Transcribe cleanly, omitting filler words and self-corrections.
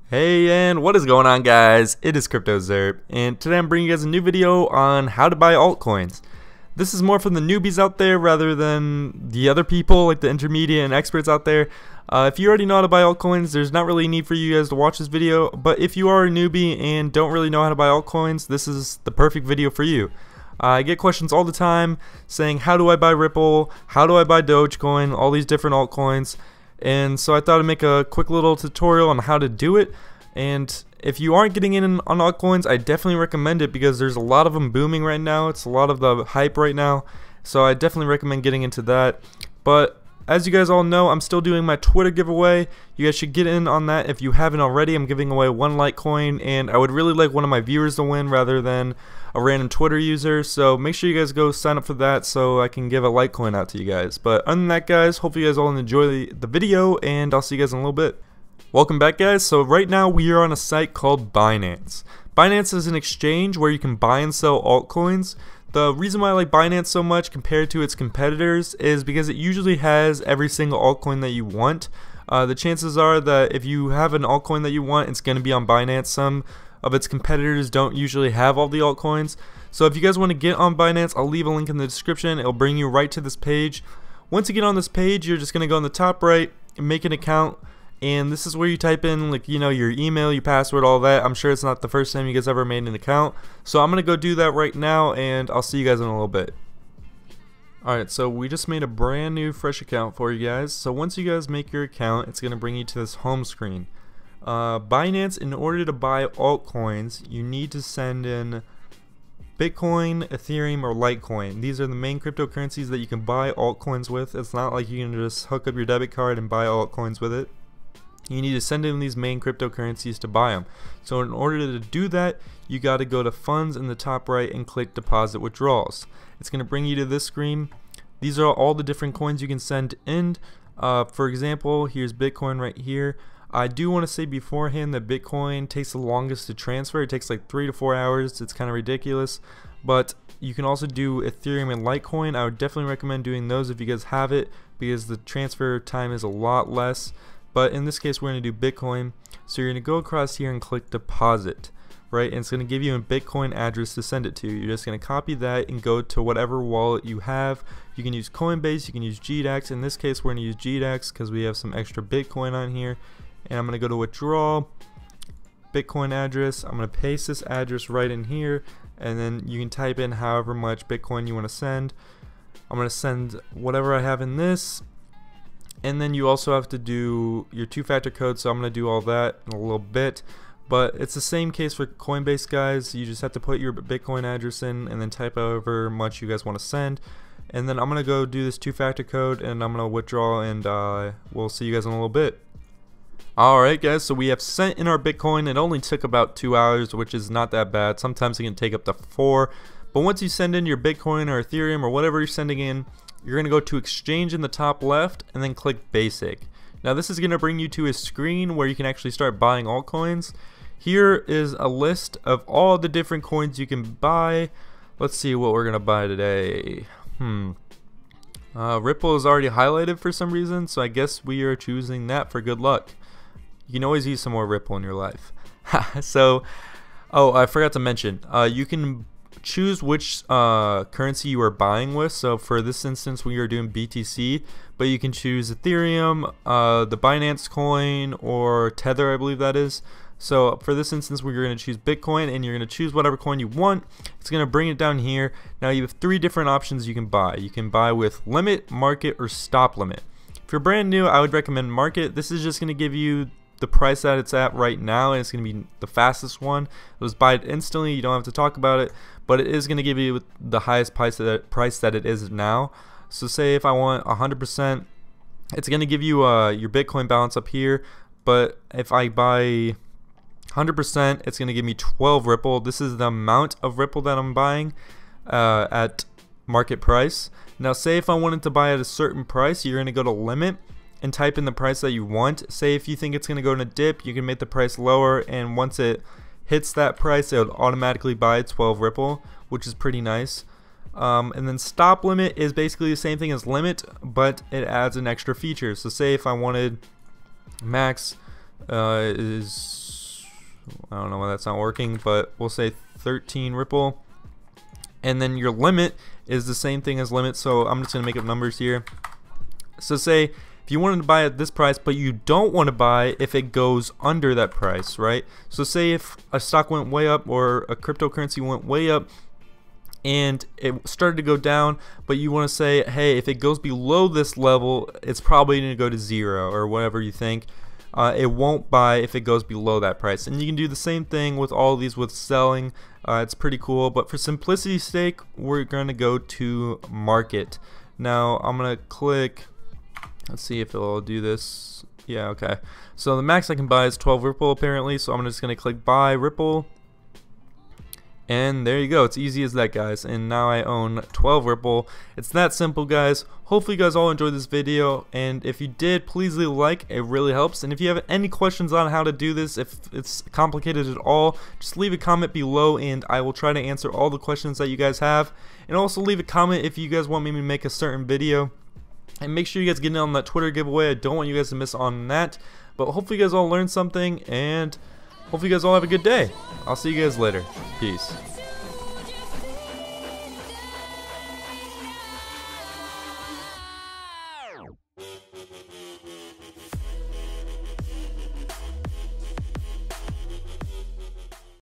Hey, and what is going on, guys? It is CryptoZerb, and today I'm bringing you guys a new video on how to buy altcoins. This is more for the newbies out there rather than the other people like the intermediate and experts out there. If you already know how to buy altcoins, there's not really a need for you guys to watch this video, but if you are a newbie and don't really know how to buy altcoins, this is the perfect video for you. I get questions all the time saying, how do I buy Ripple? How do I buy Dogecoin? All these different altcoins. And so I thought I'd make a quick little tutorial on how to do it. And if you aren't getting in on altcoins, I definitely recommend it because there's a lot of them booming right now. It's a lot of the hype right now. So I definitely recommend getting into that. But as you guys all know, I'm still doing my Twitter giveaway. You guys should get in on that if you haven't already. I'm giving away one Litecoin, and I would really like one of my viewers to win rather than a random Twitter user. So make sure you guys go sign up for that so I can give a Litecoin out to you guys. But other than that, guys, hopefully you guys all enjoy the video, and I'll see you guys in a little bit. Welcome back, guys. So right now we are on a site called Binance. Binance is an exchange where you can buy and sell altcoins. The reason why I like Binance so much compared to its competitors is because it usually has every single altcoin that you want. The chances are that if you have an altcoin that you want, it's going to be on Binance. Some of its competitors don't usually have all the altcoins. So if you guys want to get on Binance, I'll leave a link in the description. It'll bring you right to this page. Once you get on this page, you're just going to go on the top right and make an account. And this is where you type in, like, you know, your email, your password, all that. I'm sure it's not the first time you guys ever made an account. So I'm going to go do that right now, and I'll see you guys in a little bit. Alright, so we just made a brand new fresh account for you guys. So once you guys make your account, it's going to bring you to this home screen. Binance, in order to buy altcoins, you need to send in Bitcoin, Ethereum, or Litecoin. These are the main cryptocurrencies that you can buy altcoins with. It's not like you can just hook up your debit card and buy altcoins with it. You need to send in these main cryptocurrencies to buy them. So in order to do that, you got to go to funds in the top right and click deposit withdrawals. It's going to bring you to this screen. These are all the different coins you can send in. For example, here's Bitcoin right here. I do want to say beforehand that Bitcoin takes the longest to transfer. It takes like 3 to 4 hours. It's kind of ridiculous. But you can also do Ethereum and Litecoin. I would definitely recommend doing those if you guys have it, because the transfer time is a lot less. But in this case, we're going to do Bitcoin. So you're going to go across here and click deposit, right? And it's going to give you a Bitcoin address to send it to. You're just going to copy that and go to whatever wallet you have. You can use Coinbase, you can use GDAX. In this case, we're going to use GDAX because we have some extra Bitcoin on here. And I'm going to go to withdraw, Bitcoin address. I'm going to paste this address right in here. And then you can type in however much Bitcoin you want to send. I'm going to send whatever I have in this. And then you also have to do your two-factor code, so I'm going to do all that in a little bit. But it's the same case for Coinbase, guys. You just have to put your Bitcoin address in and then type however much you guys want to send. And then I'm going to go do this two-factor code, and I'm going to withdraw, and we'll see you guys in a little bit. Alright, guys, so we have sent in our Bitcoin. It only took about 2 hours, which is not that bad. Sometimes it can take up to 4. But once you send in your Bitcoin or Ethereum or whatever you're sending in, you're going to go to exchange in the top left and then click basic. Now this is going to bring you to a screen where you can actually start buying altcoins. Here is a list of all the different coins you can buy. Let's see what we're going to buy today. Ripple is already highlighted for some reason, so I guess we are choosing that for good luck. You can always use some more Ripple in your life. So, oh, I forgot to mention, you can choose which currency you are buying with. So for this instance, we are doing BTC, but you can choose Ethereum, the Binance coin, or Tether, I believe that is. So for this instance, we're going to choose Bitcoin, and you're going to choose whatever coin you want. It's going to bring it down here. Now you have 3 different options you can buy. You can buy with limit, market, or stop limit. If you're brand new, I would recommend market. This is just going to give you the price that it's at right now, and it's going to be the fastest one. It'll just buy it instantly. You don't have to talk about it, but it is going to give you the highest price that it is now. So say if I want 100%, it's going to give you your Bitcoin balance up here, but if I buy 100%, it's going to give me 12 Ripple. This is the amount of Ripple that I'm buying at market price. Now say if I wanted to buy at a certain price, you're going to go to limit and type in the price that you want. Say if you think it's going to go in a dip, you can make the price lower, and once it hits that price, it would automatically buy 12 Ripple, which is pretty nice. And then stop limit is basically the same thing as limit, but it adds an extra feature. So say if I wanted max is I don't know why that's not working, but we'll say 13 Ripple. And then your limit is the same thing as limit, so I'm just going to make up numbers here. So say if you wanted to buy at this price, but you don't want to buy if it goes under that price, right? So say if a stock went way up or a cryptocurrency went way up and it started to go down, but you want to say, hey, if it goes below this level, it's probably going to go to 0 or whatever you think. It won't buy if it goes below that price. And you can do the same thing with all these with selling. It's pretty cool, but for simplicity's sake, we're going to go to market. Now I'm going to click, let's see if it'll do this. Yeah, okay. So the max I can buy is 12 Ripple apparently, so I'm just going to click buy Ripple. And there you go, it's easy as that, guys. And now I own 12 Ripple. It's that simple, guys. Hopefully you guys all enjoyed this video, and if you did, please leave a like, it really helps. And if you have any questions on how to do this, if it's complicated at all, just leave a comment below and I will try to answer all the questions that you guys have. And also leave a comment if you guys want me to make a certain video. And make sure you guys get in on that Twitter giveaway. I don't want you guys to miss on that. But hopefully you guys all learned something, and hopefully you guys all have a good day. I'll see you guys later. Peace.